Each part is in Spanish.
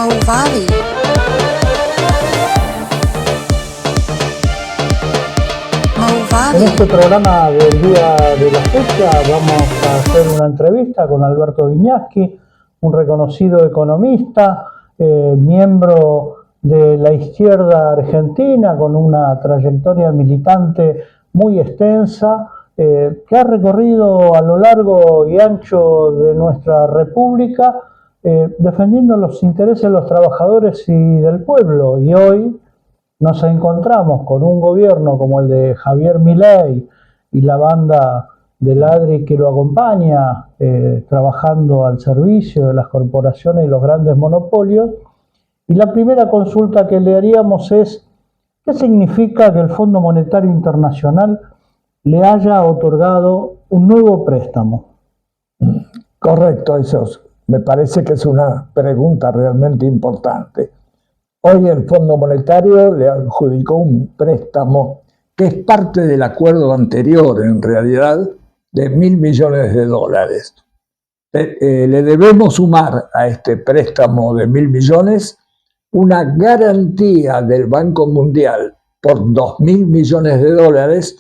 Movadi. En este programa del día de la fecha vamos a hacer una entrevista con Alberto Viñaski, un reconocido economista, miembro de la izquierda argentina con una trayectoria militante muy extensa, que ha recorrido a lo largo y ancho de nuestra república defendiendo los intereses de los trabajadores y del pueblo, y hoy nos encontramos con un gobierno como el de Javier Milei y la banda de ladri que lo acompaña, trabajando al servicio de las corporaciones y los grandes monopolios. Y la primera consulta que le haríamos es, ¿qué significa que el Fondo Monetario Internacional le haya otorgado un nuevo préstamo? Correcto, eso me parece que es una pregunta realmente importante. Hoy el Fondo Monetario le adjudicó un préstamo que es parte del acuerdo anterior, en realidad, de $1.000 millones. Le debemos sumar a este préstamo de 1.000 millones una garantía del Banco Mundial por $2.000 millones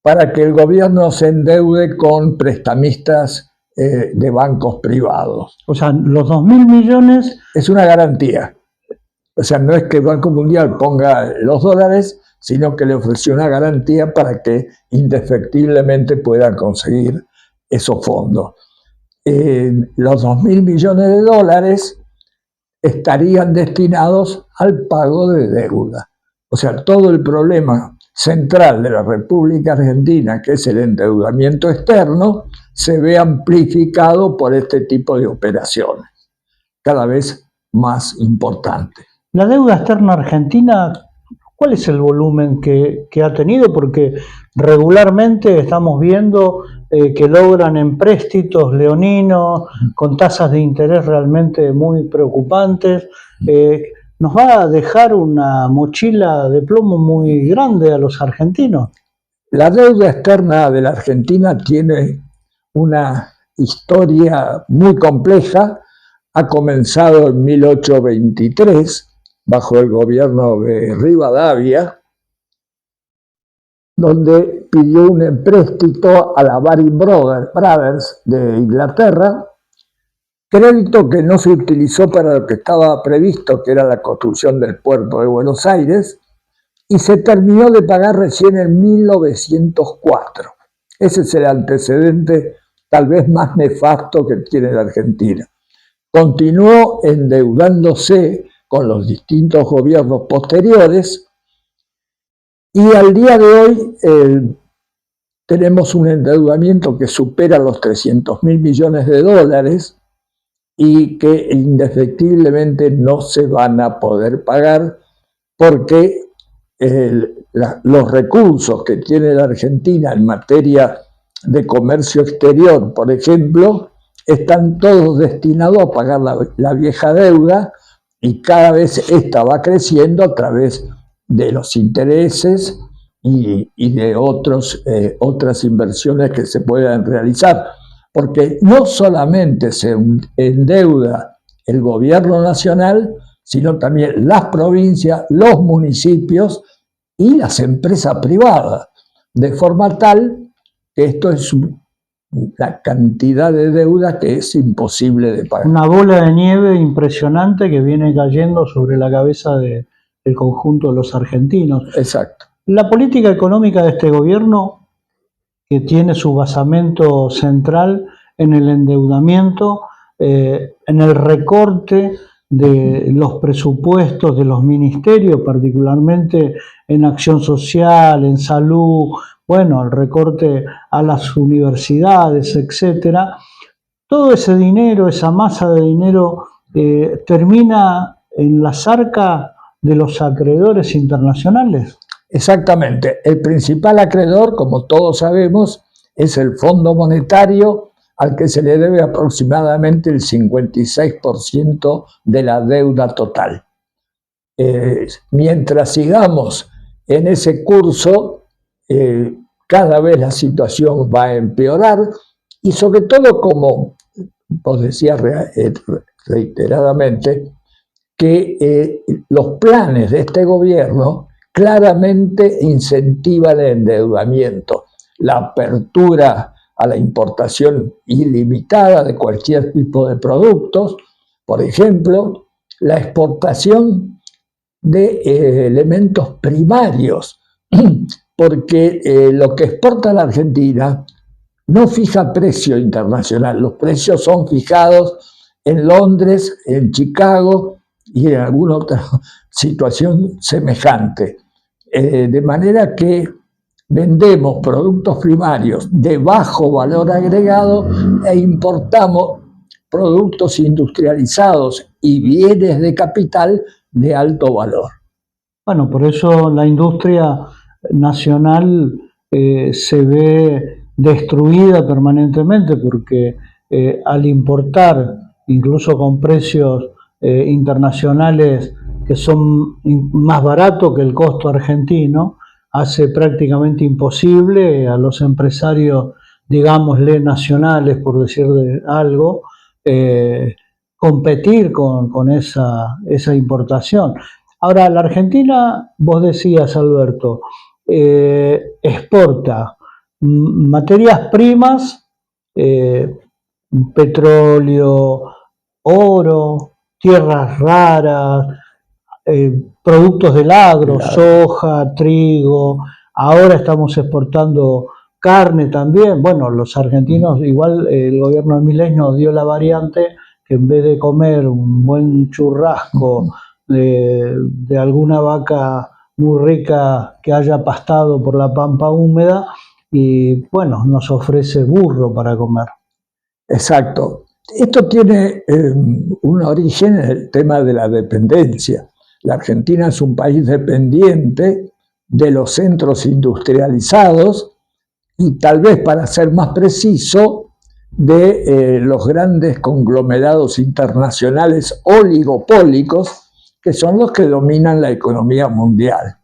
para que el gobierno se endeude con prestamistas de bancos privados. O sea, los 2.000 millones... Es una garantía. O sea, no es que el Banco Mundial ponga los dólares, sino que le ofreció una garantía para que indefectiblemente puedan conseguir esos fondos. Los $2.000 millones estarían destinados al pago de deuda. O sea, todo el problema central de la República Argentina, que es el endeudamiento externo, se ve amplificado por este tipo de operaciones, cada vez más importantes. La deuda externa argentina, ¿cuál es el volumen que ha tenido? Porque regularmente estamos viendo que logran empréstitos leoninos con tasas de interés realmente muy preocupantes. ¿Nos va a dejar una mochila de plomo muy grande a los argentinos? La deuda externa de la Argentina tiene una historia muy compleja. Ha comenzado en 1823, bajo el gobierno de Rivadavia, donde pidió un empréstito a la Baring Brothers de Inglaterra, crédito que no se utilizó para lo que estaba previsto, que era la construcción del puerto de Buenos Aires, y se terminó de pagar recién en 1904. Ese es el antecedente tal vez más nefasto que tiene la Argentina. Continuó endeudándose con los distintos gobiernos posteriores y al día de hoy tenemos un endeudamiento que supera los $300.000 millones y que indefectiblemente no se van a poder pagar porque los recursos que tiene la Argentina en materia de comercio exterior, por ejemplo, están todos destinados a pagar la vieja deuda, y cada vez esta va creciendo a través de los intereses y de otras inversiones que se puedan realizar. Porque no solamente se endeuda el gobierno nacional, sino también las provincias, los municipios y las empresas privadas, de forma tal que esto es la cantidad de deuda que es imposible de pagar. Una bola de nieve impresionante que viene cayendo sobre la cabeza del conjunto de los argentinos. Exacto. La política económica de este gobierno, que tiene su basamento central en el endeudamiento, en el recorte de los presupuestos de los ministerios, particularmente en acción social, en salud, bueno, el recorte a las universidades, etcétera. Todo ese dinero, esa masa de dinero, termina en las arcas de los acreedores internacionales. Exactamente. El principal acreedor, como todos sabemos, es el Fondo Monetario, al que se le debe aproximadamente el 56% de la deuda total. Mientras sigamos en ese curso, cada vez la situación va a empeorar, y sobre todo, como vos decías reiteradamente, que los planes de este gobierno claramente incentivan el endeudamiento, la apertura a la importación ilimitada de cualquier tipo de productos, por ejemplo, la exportación de elementos primarios, porque lo que exporta la Argentina no fija precio internacional, los precios son fijados en Londres, en Chicago y en alguna otra situación semejante. De manera que vendemos productos primarios de bajo valor agregado e importamos productos industrializados y bienes de capital de alto valor. Bueno, por eso la industria nacional se ve destruida permanentemente, porque al importar, incluso con precios internacionales que son más baratos que el costo argentino, hace prácticamente imposible a los empresarios, digámosle nacionales, por decir algo, competir con esa importación. Ahora, la Argentina, vos decías, Alberto, exporta materias primas, petróleo, oro, tierras raras, productos del agro, claro, soja, trigo. Ahora estamos exportando carne también. Bueno, los argentinos, igual el gobierno de Milei nos dio la variante que en vez de comer un buen churrasco de alguna vaca muy rica que haya pastado por la pampa húmeda, y bueno, nos ofrece burro para comer. Exacto. Esto tiene un origen en el tema de la dependencia. La Argentina es un país dependiente de los centros industrializados y, tal vez para ser más preciso, de los grandes conglomerados internacionales oligopólicos, que son los que dominan la economía mundial.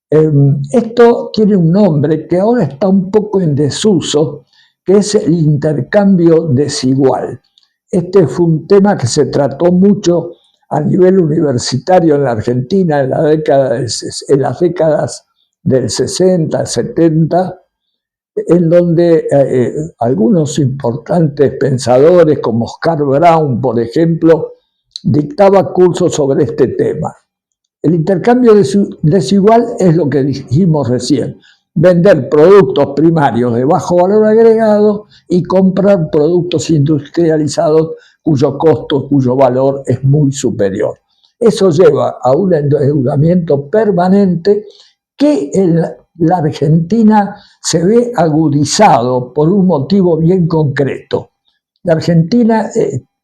Esto tiene un nombre que ahora está un poco en desuso, que es el intercambio desigual. Este fue un tema que se trató mucho a nivel universitario en la Argentina en las décadas del 60, 70, en donde algunos importantes pensadores como Oscar Brown, por ejemplo, dictaba cursos sobre este tema. El intercambio desigual es lo que dijimos recién: vender productos primarios de bajo valor agregado y comprar productos industrializados cuyo costo, cuyo valor es muy superior. Eso lleva a un endeudamiento permanente que en la Argentina se ve agudizado por un motivo bien concreto. La Argentina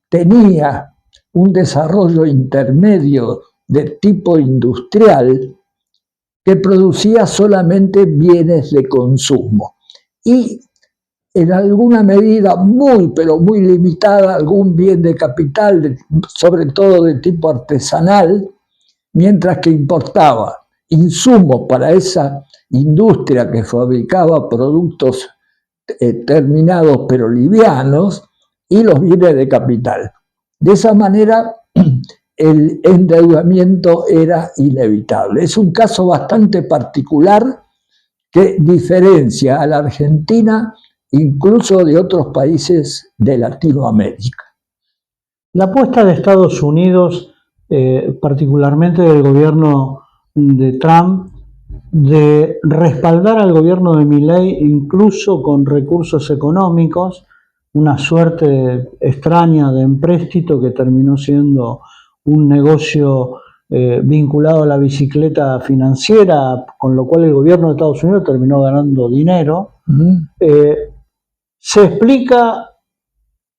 tenía un desarrollo intermedio de tipo industrial que producía solamente bienes de consumo y en alguna medida muy, pero muy limitada, algún bien de capital, sobre todo de tipo artesanal, mientras que importaba insumos para esa industria que fabricaba productos terminados pero livianos y los bienes de capital. De esa manera, el endeudamiento era inevitable. Es un caso bastante particular que diferencia a la Argentina incluso de otros países de Latinoamérica. La apuesta de Estados Unidos, particularmente del gobierno de Trump, de respaldar al gobierno de Milei incluso con recursos económicos, una suerte extraña de empréstito que terminó siendo un negocio vinculado a la bicicleta financiera, con lo cual el gobierno de Estados Unidos terminó ganando dinero. Se explica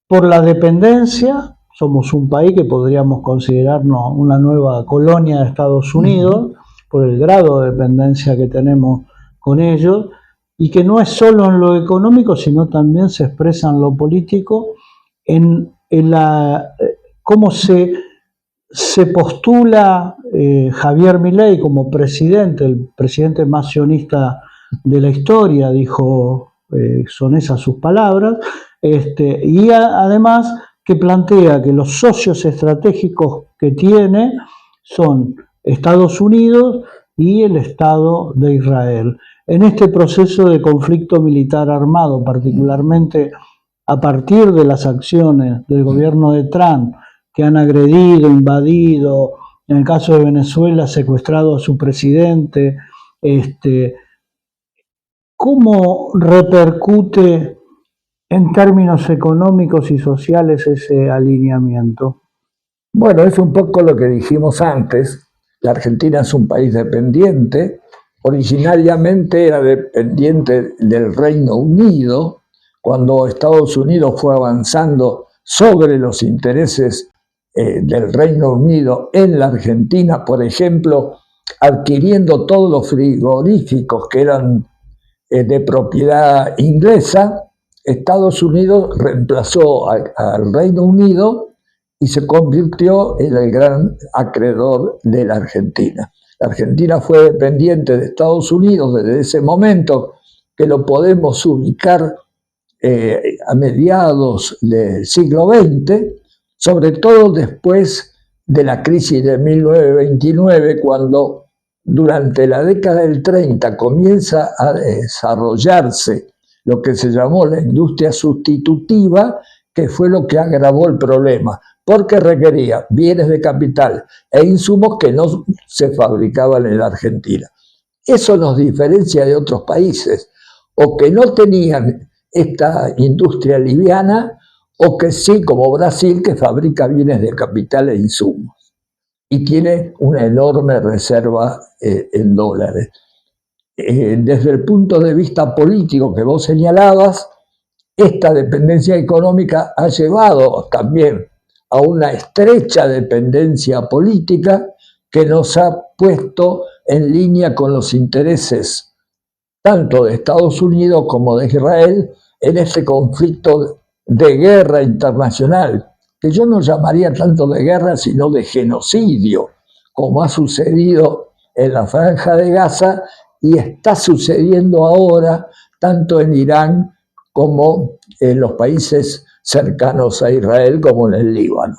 por la dependencia. Somos un país que podríamos considerarnos una nueva colonia de Estados Unidos, por el grado de dependencia que tenemos con ellos, y que no es solo en lo económico, sino también se expresa en lo político, en cómo se postula Javier Milei como presidente, el presidente más sionista de la historia, dijo, son esas sus palabras, y además que plantea que los socios estratégicos que tiene son Estados Unidos y el Estado de Israel. En este proceso de conflicto militar armado, particularmente a partir de las acciones del gobierno de Trump, que han agredido, invadido, en el caso de Venezuela, secuestrado a su presidente, ¿cómo repercute en términos económicos y sociales ese alineamiento? Bueno, es un poco lo que dijimos antes. La Argentina es un país dependiente. Originariamente era dependiente del Reino Unido. Cuando Estados Unidos fue avanzando sobre los intereses del Reino Unido en la Argentina, por ejemplo, adquiriendo todos los frigoríficos que eran de propiedad inglesa, Estados Unidos reemplazó al Reino Unido y se convirtió en el gran acreedor de la Argentina. La Argentina fue dependiente de Estados Unidos desde ese momento, que lo podemos ubicar a mediados del siglo XX, sobre todo después de la crisis de 1929, cuando durante la década del 30 comienza a desarrollarse lo que se llamó la industria sustitutiva, que fue lo que agravó el problema, porque requería bienes de capital e insumos que no se fabricaban en la Argentina. Eso nos diferencia de otros países, o que no tenían esta industria liviana, o que sí, como Brasil, que fabrica bienes de capital e insumos, y tiene una enorme reserva en dólares. Desde el punto de vista político que vos señalabas, esta dependencia económica ha llevado también a una estrecha dependencia política que nos ha puesto en línea con los intereses tanto de Estados Unidos como de Israel en este conflicto de guerra internacional, que yo no llamaría tanto de guerra, sino de genocidio, como ha sucedido en la Franja de Gaza y está sucediendo ahora tanto en Irán como en los países cercanos a Israel, como en el Líbano.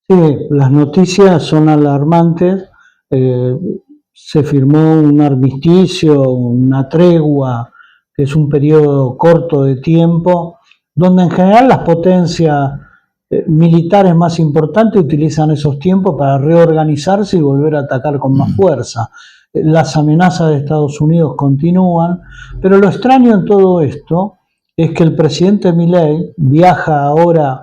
Sí, las noticias son alarmantes. Se firmó un armisticio, una tregua, que es un periodo corto de tiempo, donde en general las potencias militares más importantes utilizan esos tiempos para reorganizarse y volver a atacar con más fuerza. Las amenazas de Estados Unidos continúan, pero lo extraño en todo esto es que el presidente Milei viaja ahora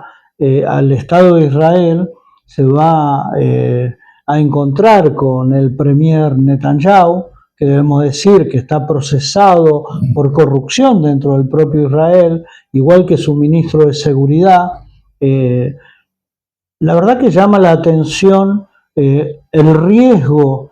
al Estado de Israel, se va a encontrar con el premier Netanyahu, que debemos decir que está procesado por corrupción dentro del propio Israel, igual que su ministro de Seguridad. La verdad que llama la atención el riesgo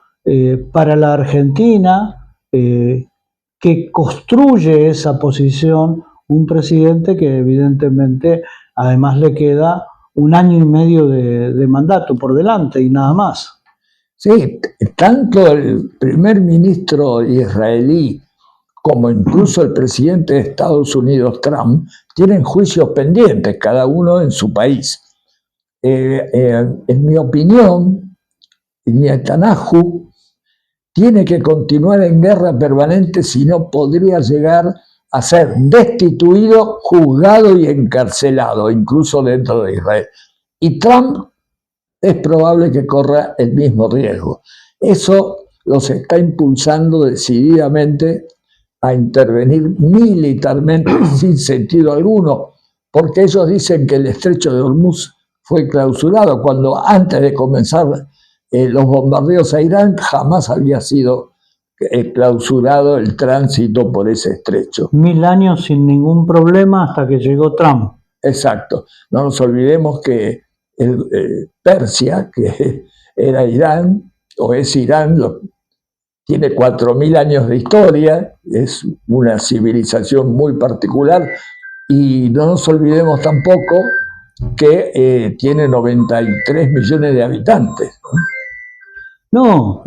para la Argentina que construye esa posición un presidente que evidentemente además le queda 1 año y medio de mandato por delante y nada más. Sí, tanto el primer ministro israelí como incluso el presidente de Estados Unidos, Trump, tienen juicios pendientes, cada uno en su país. En mi opinión, Netanyahu tiene que continuar en guerra permanente, si no podría llegar a ser destituido, juzgado y encarcelado, incluso dentro de Israel. Y Trump es probable que corra el mismo riesgo. Eso los está impulsando decididamente a intervenir militarmente sin sentido alguno, porque ellos dicen que el estrecho de Hormuz fue clausurado, cuando antes de comenzar los bombardeos a Irán jamás había sido clausurado el tránsito por ese estrecho. 1000 años sin ningún problema hasta que llegó Trump. Exacto. No nos olvidemos que Persia, que era Irán, o es Irán, tiene 4000 años de historia, es una civilización muy particular, y no nos olvidemos tampoco que tiene 93 millones de habitantes. No,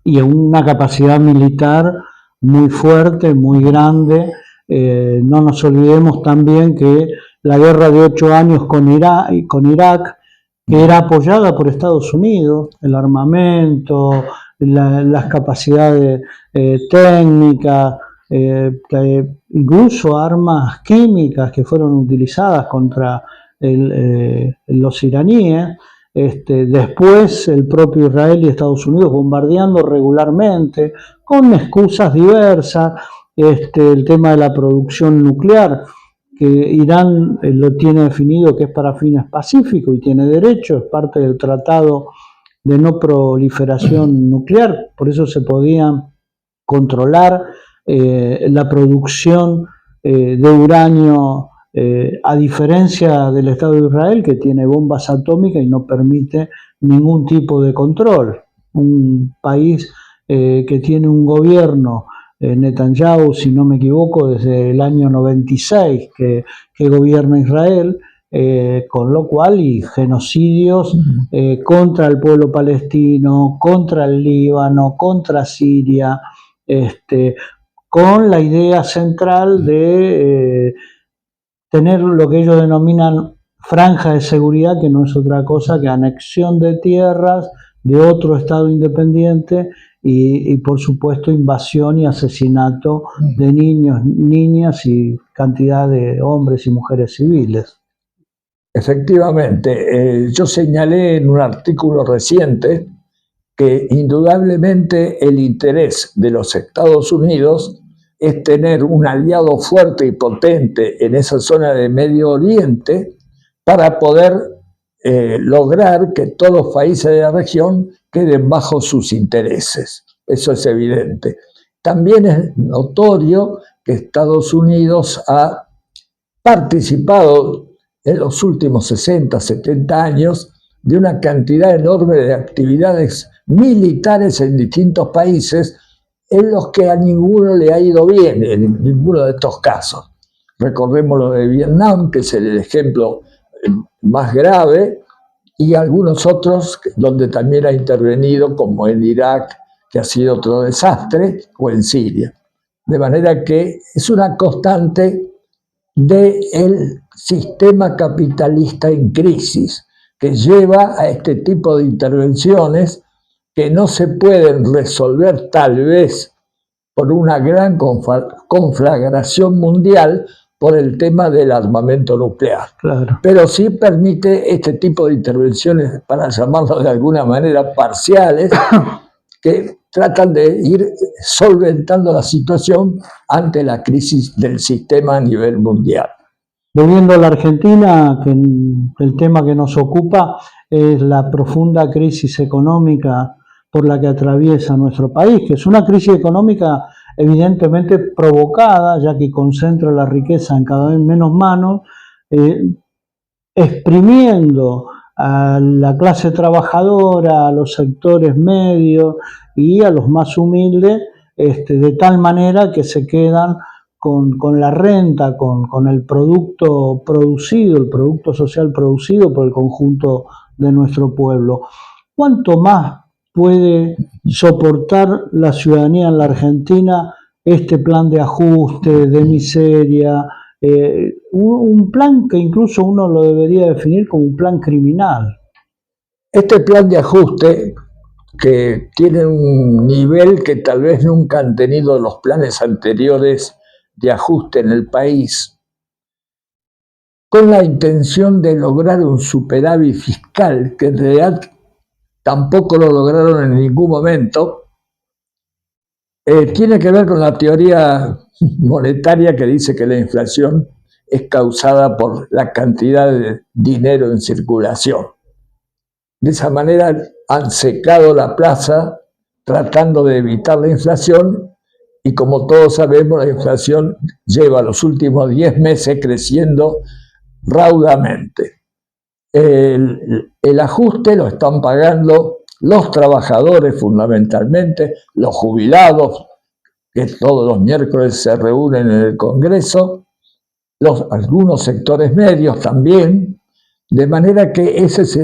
y una capacidad militar muy fuerte, muy grande. No nos olvidemos también que la guerra de 8 años con Irak, que era apoyada por Estados Unidos, el armamento, las capacidades técnicas, incluso armas químicas que fueron utilizadas contra los iraníes. Después el propio Israel y Estados Unidos bombardeando regularmente con excusas diversas, el tema de la producción nuclear, que Irán lo tiene definido que es para fines pacíficos y tiene derecho, es parte del tratado de no proliferación nuclear, por eso se podía controlar la producción de uranio, a diferencia del Estado de Israel, que tiene bombas atómicas y no permite ningún tipo de control. Un país que tiene un gobierno, Netanyahu, si no me equivoco, desde el año 96 que gobierna Israel, con lo cual y genocidios contra el pueblo palestino, contra el Líbano, contra Siria, con la idea central de tener lo que ellos denominan franja de seguridad, que no es otra cosa que anexión de tierras de otro Estado independiente y por supuesto invasión y asesinato de niños, niñas y cantidad de hombres y mujeres civiles. Efectivamente, yo señalé en un artículo reciente que indudablemente el interés de los Estados Unidos es tener un aliado fuerte y potente en esa zona de Medio Oriente para poder lograr que todos los países de la región queden bajo sus intereses. Eso es evidente. También es notorio que Estados Unidos ha participado en los últimos 60, 70 años de una cantidad enorme de actividades militares en distintos países en los que a ninguno le ha ido bien, en ninguno de estos casos. Recordemos lo de Vietnam, que es el ejemplo más grave, y algunos otros donde también ha intervenido, como en Irak, que ha sido otro desastre, o en Siria. De manera que es una constante del sistema capitalista en crisis, que lleva a este tipo de intervenciones que no se pueden resolver tal vez por una gran conflagración mundial por el tema del armamento nuclear. Claro. Pero sí permite este tipo de intervenciones, para llamarlo de alguna manera parciales, que tratan de ir solventando la situación ante la crisis del sistema a nivel mundial. Volviendo a la Argentina, que el tema que nos ocupa es la profunda crisis económica por la que atraviesa nuestro país, que es una crisis económica evidentemente provocada, ya que concentra la riqueza en cada vez menos manos, exprimiendo a la clase trabajadora, a los sectores medios y a los más humildes, de tal manera que se quedan con la renta, con el producto producido, el producto social producido por el conjunto de nuestro pueblo. ¿Cuánto más puede soportar la ciudadanía en la Argentina este plan de ajuste, de miseria? Un plan que incluso uno lo debería definir como un plan criminal. Este plan de ajuste, que tiene un nivel que tal vez nunca han tenido los planes anteriores de ajuste en el país, con la intención de lograr un superávit fiscal, que en realidad tampoco lo lograron en ningún momento, tiene que ver con la teoría monetaria que dice que la inflación es causada por la cantidad de dinero en circulación. De esa manera han secado la plaza tratando de evitar la inflación, y como todos sabemos, la inflación lleva los últimos 10 meses creciendo raudamente. El ajuste lo están pagando los trabajadores fundamentalmente, los jubilados, que todos los miércoles se reúnen en el Congreso, algunos sectores medios también, de manera que ese es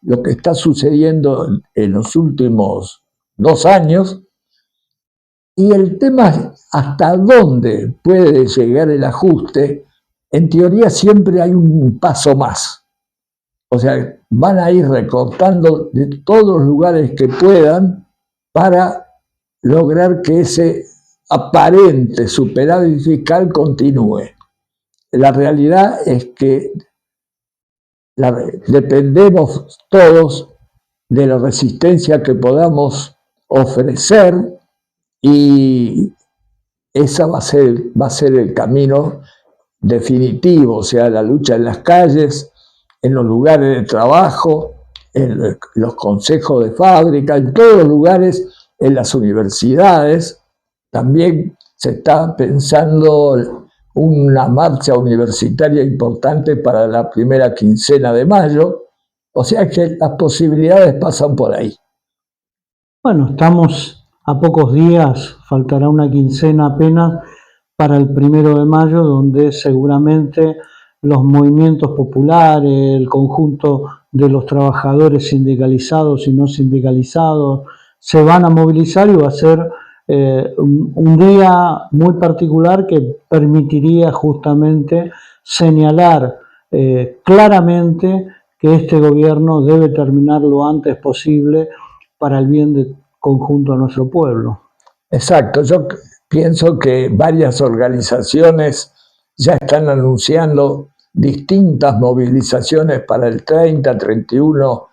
lo que está sucediendo en los últimos 2 años. Y el tema es hasta dónde puede llegar el ajuste en teoría siempre hay un paso más. O sea, van a ir recortando de todos los lugares que puedan para lograr que ese aparente superávit fiscal continúe. La realidad es que dependemos todos de la resistencia que podamos ofrecer y esa va a ser el camino definitivo, o sea, la lucha en las calles, en los lugares de trabajo, en los consejos de fábrica, en todos los lugares, en las universidades. También se está pensando una marcha universitaria importante para la primera quincena de mayo, o sea que las posibilidades pasan por ahí. Bueno, estamos a pocos días, faltará una quincena apenas para el 1 de mayo, donde seguramente los movimientos populares, el conjunto de los trabajadores sindicalizados y no sindicalizados, se van a movilizar y va a ser un día muy particular que permitiría justamente señalar claramente que este gobierno debe terminar lo antes posible para el bien del conjunto de nuestro pueblo. Exacto, yo pienso que varias organizaciones ya están anunciando distintas movilizaciones para el 30, 31,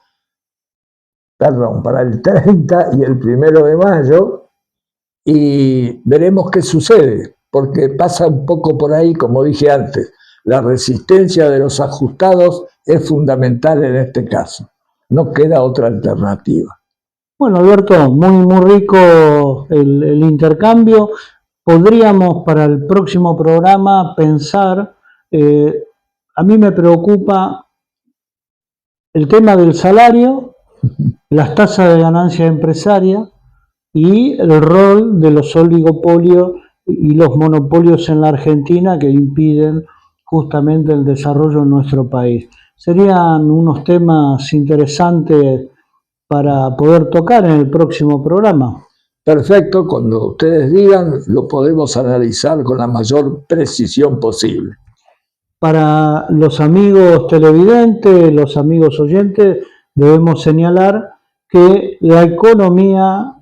perdón, para el 30 y el 1 de mayo, y veremos qué sucede, porque pasa un poco por ahí, como dije antes, la resistencia de los ajustados es fundamental en este caso, no queda otra alternativa. Bueno, Alberto, muy rico el intercambio. Podríamos para el próximo programa pensar, a mí me preocupa el tema del salario, las tasas de ganancia empresaria y el rol de los oligopolios y los monopolios en la Argentina que impiden justamente el desarrollo en nuestro país. Serían unos temas interesantes para poder tocar en el próximo programa. Perfecto, cuando ustedes digan, lo podemos analizar con la mayor precisión posible. Para los amigos televidentes, los amigos oyentes, debemos señalar que la economía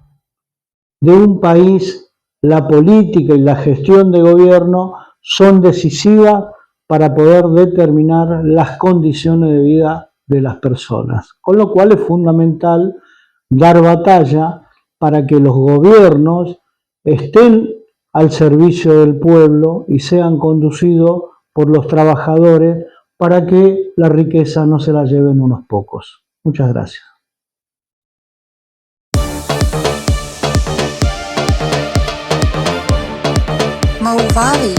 de un país, la política y la gestión de gobierno son decisivas para poder determinar las condiciones de vida de las personas. Con lo cual es fundamental dar batalla para que los gobiernos estén al servicio del pueblo y sean conducidos por los trabajadores para que la riqueza no se la lleven unos pocos. Muchas gracias. Mo Valley.